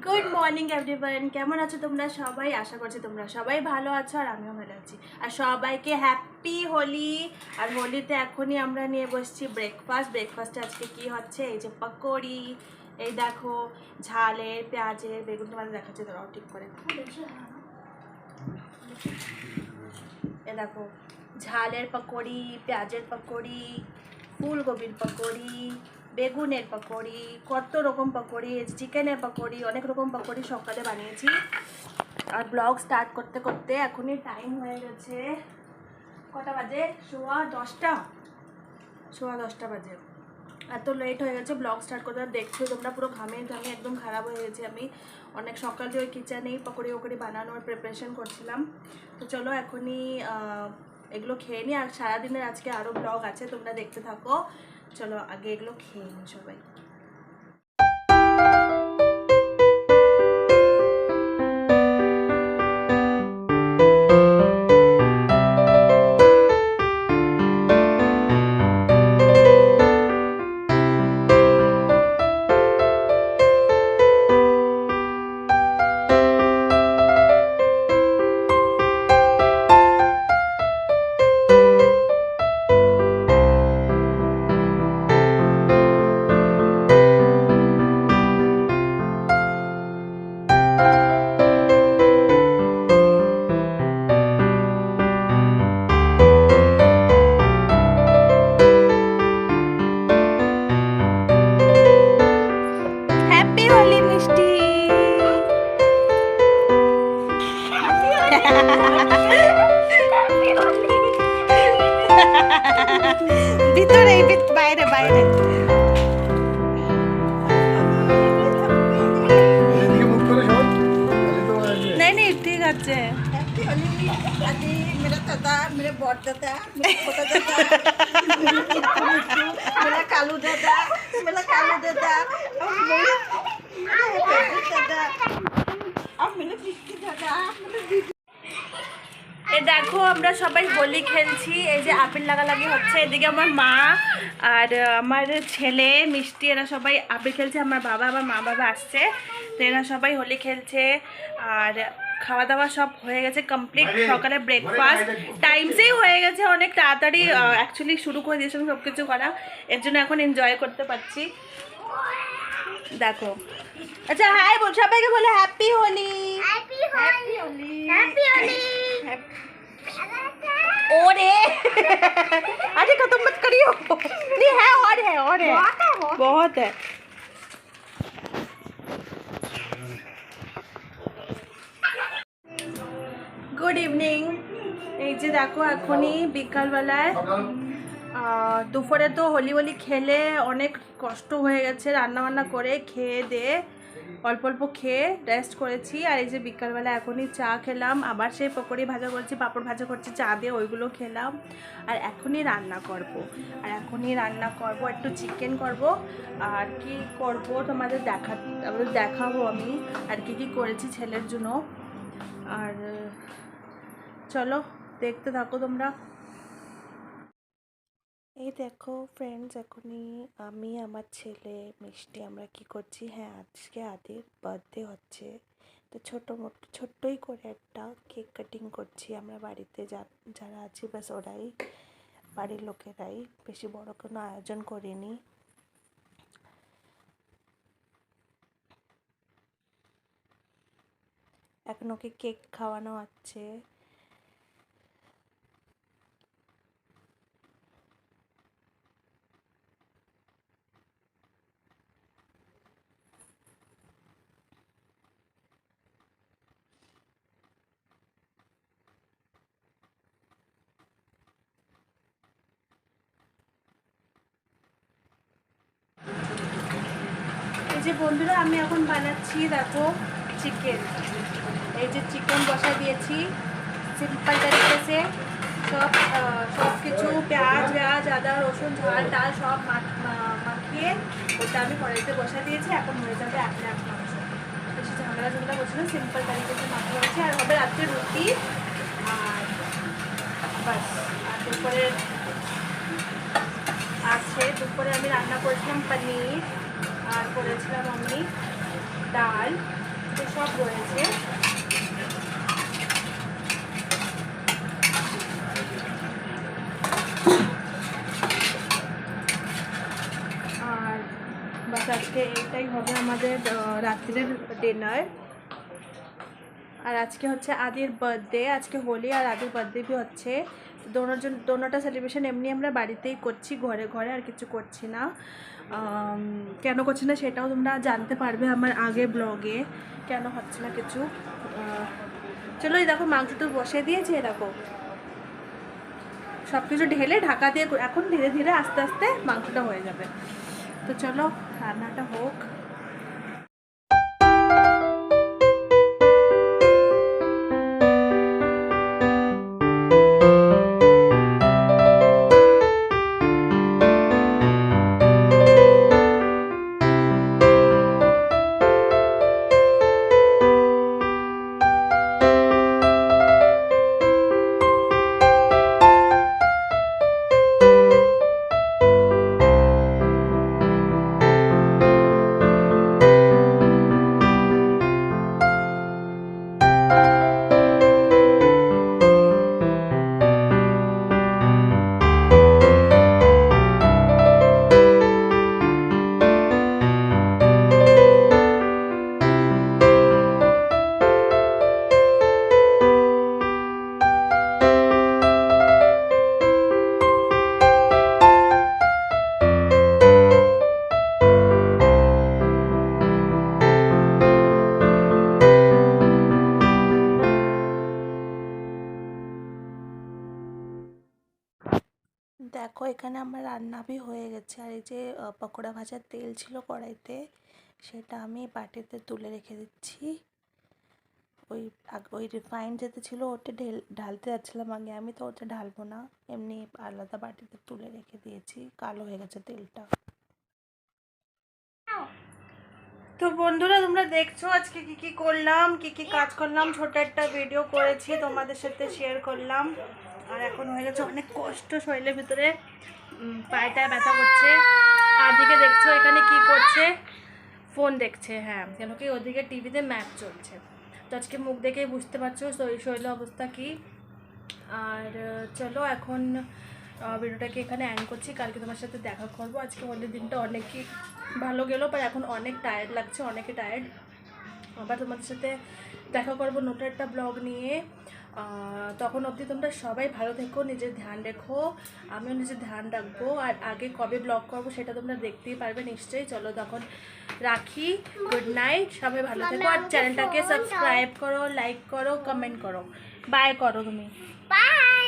Good morning everyone, কেমন আছো তোমরা সবাই? আশা করছি তোমরা সবাই ভালো আছো আর আমিও ভালো আছি। আর সবাইকে হ্যাপি হোলি। আর হোলিতে এখনই আমরা নিয়ে বসছি ব্রেকফাস্টে আজকে কি হচ্ছে, এই যে পকোড়ি, এই দেখো ঝালের পেঁয়াজের বেগুন, তোমাদের দেখাচ্ছে তোরাও ঠিক করে। এ দেখো ঝালের পকোড়ি, পেঁয়াজের পকোড়ি, ফুলকপির পকোড়ি, বেগুনের পকোড়ি, কত রকম পকোড়ি, চিকেনের পকোড়ি, অনেক রকম পকোড়ি সকালে বানিয়েছি। আর ব্লগ স্টার্ট করতে করতে এখনই টাইম হয়ে গেছে, কটা বাজে? সোয়া দশটা বাজে। এত লেট হয়ে গেছে ব্লগ স্টার্ট করতে। দেখছো তোমরা পুরো ঘামে একদম খারাপ হয়ে গেছে। আমি অনেক সকালে ওই কিচেনেই পকোড়ি বানানোর প্রিপারেশন করছিলাম। তো চলো এখনই এগুলো খেয়ে নিই। আর সারাদিনের আজকে আরও ব্লগ আছে, তোমরা দেখতে থাকো। চলো আগে এগুলো খেয়ে নিই সবাই। হ্যাপি হোলি মিষ্টি। ভিতরে বাইরে বাইরে नहीं नहीं ठीक আছে। हैप्पी होली आदि मेरा दादा, मेरे बड़ दादा, मेरा छोटा दादा, मेरा कालू दादा, और मेरा बेबी दादा, और मेरा बिस्की दादा, मेरा दीदी। এই দেখো আমরা সবাই হোলি খেলছি, এই যে আবির লাগালাগি হচ্ছে। এদিকে আমার মা আর আমার ছেলে মিষ্টি, এরা সবাই আবির খেলছে। আমার বাবা, আমার মা বাবা আসছে, তো এরা সবাই হোলি খেলছে। আর খাওয়া দাওয়া সব হয়ে গেছে কমপ্লিট। সকালে ব্রেকফাস্ট টাইমসেই হয়ে গেছে, অনেক তাড়াতাড়ি অ্যাকচুয়ালি শুরু করে দিয়েছিলাম সব কিছু করা, এর জন্য এখন এনজয় করতে পারছি। দেখো আচ্ছা হাই বল, সবাইকে বলে হ্যাপি হোলি। ओरे अरे खत्म मत करियो, नहीं है और है बहुत है। Good evening. এই যে দেখো এখনই বিকালবেলায়, দুপুরে তো হোলি খেলে অনেক কষ্ট হয়ে গেছে, রান্নাবান্না করে খেয়ে দিয়ে অল্প অল্প খেয়ে রেস্ট করেছি। আর এই যে বিকালবেলা এখনই চা খেলাম, আবার সেই পকোড়ি ভাজা করছি, পাঁপড় ভাজা করছি চা দিয়ে, ওইগুলো খেলাম। আর এখনই রান্না করব, একটু চিকেন করব। আর কি করব তোমাদের দেখাবো আমি, আর কি করেছি ছেলের জন্য। আর চলো দেখতে থাকো তোমরা। এই দেখো ফ্রেন্ডস, এখনই আমি, আমার ছেলে, মিষ্টি আমরা কি করছি, হ্যাঁ আজকে আদির বার্থডে হচ্ছে, তো ছোট্টই করে একটা কেক কাটিং করছি আমরা বাড়িতে। যারা আছি ব্যাস ওরাই, বাড়ির লোকেরাই, বেশি বড় কোনো আয়োজন করিনি। এখন ওকে কেক খাওয়ানো হচ্ছে। এই যে বন্ধুরা আমি এখন বানাচ্ছি দেখো চিকেন। এই যে চিকেন বসা দিয়েছি সিম্পল তরিকে সে, সব কিছু পেঁয়াজ আদা রসুন ঝাল ডাল সব মাখিয়ে ওটা আমি কড়াইতে বসা দিয়েছি। এখন হয়ে যাবে এক মাংস, বেশি ঝামেলা করছি না, সিম্পল তরিকে সে মাখা হয়েছে। আর হবে রাত্রে রুটি আর বাস। আর দুপুরে আমি রান্না করেছিলাম পনির, আর করেছিলাম আমি ডাল, তো সব রয়েছে। আর বাস আজকে এইটাই হবে আমাদের রাত্রের ডিনার। আর আজকে হচ্ছে আদির বার্থডে, আজকে হোলি আর আদির বার্থডে भी হচ্ছে। দোনোটা সেলিব্রেশন এমনি আমরা বাড়িতেই করছি, ঘরে ঘরে, আর কিছু করছি না। কেন করছি না সেটাও তোমরা জানতে পারবে আমার আগে ব্লগে, কেন হচ্ছে না কিছু। চলো এই দেখো মাংস তো বসিয়ে দিয়েছি, দেখো সব কিছু ঢেলে ঢাকা দিয়ে এখন ধীরে ধীরে আস্তে আস্তে মাংসটা হয়ে যাবে। তো চলো রান্নাটা হোক। দেখো এখানে আমার রান্নাবি হয়ে গেছে। আর এই যে পকোড়া ভাজার তেল ছিল কড়াইতে, সেটা আমি বাটিতে তুলে রেখে দিচ্ছি। ওই রিফাইন্ড যেতে ছিল ওটা ঢালতে যাচ্ছিলাম আগে আমি, তো ওটা ঢালবো না, এমনি আলাদা বাটিতে তুলে রেখে দিয়েছি, কালো হয়ে গেছে তেলটা। তো বন্ধুরা তোমরা দেখছো আজকে কি কি করলাম, কি কি কাজ করলাম, ছোট একটা ভিডিও করেছি তোমাদের সাথে শেয়ার করলাম। আর এখন হয়ে গেছে অনেক কষ্ট শরীরের ভিতরে, পায়েটা ব্যথা করছে। আর দিকে দেখছো এখানে কি করছে, ফোন দেখছে। হ্যাঁ, কেন কি ওদিকে টিভিতে ম্যাচ চলছে। তো আজকে মুখ দেখেই বুঝতে পারছো শরীরের অবস্থা কি। আর চলো এখন ভিডিওটাকে এখানে এন্ড করছি, কালকে তোমার সাথে দেখা করবো। আজকে হোলির দিনটা অনেকই ভালো গেল, বাট এখন অনেক টায়ার্ড লাগছে, অনেকে টায়ার্ড। আবার তোমাদের সাথে দেখা করবো নতুন একটা ব্লগ নিয়ে। তখন অবধি তোমরা সবাই ভালো থেকো, নিজের ধ্যান রেখো, আমিও নিজের ধ্যান রাখবো। আর আগে কবে ব্লগ করবো সেটা তোমরা দেখতেই পারবে নিশ্চয়ই। চলো তখন রাখি, গুড নাইট, সবাই ভালো থেকো। আর চ্যানেলটাকে সাবস্ক্রাইব করো, লাইক করো, কমেন্ট করো, বাই করো তুমি, বাই।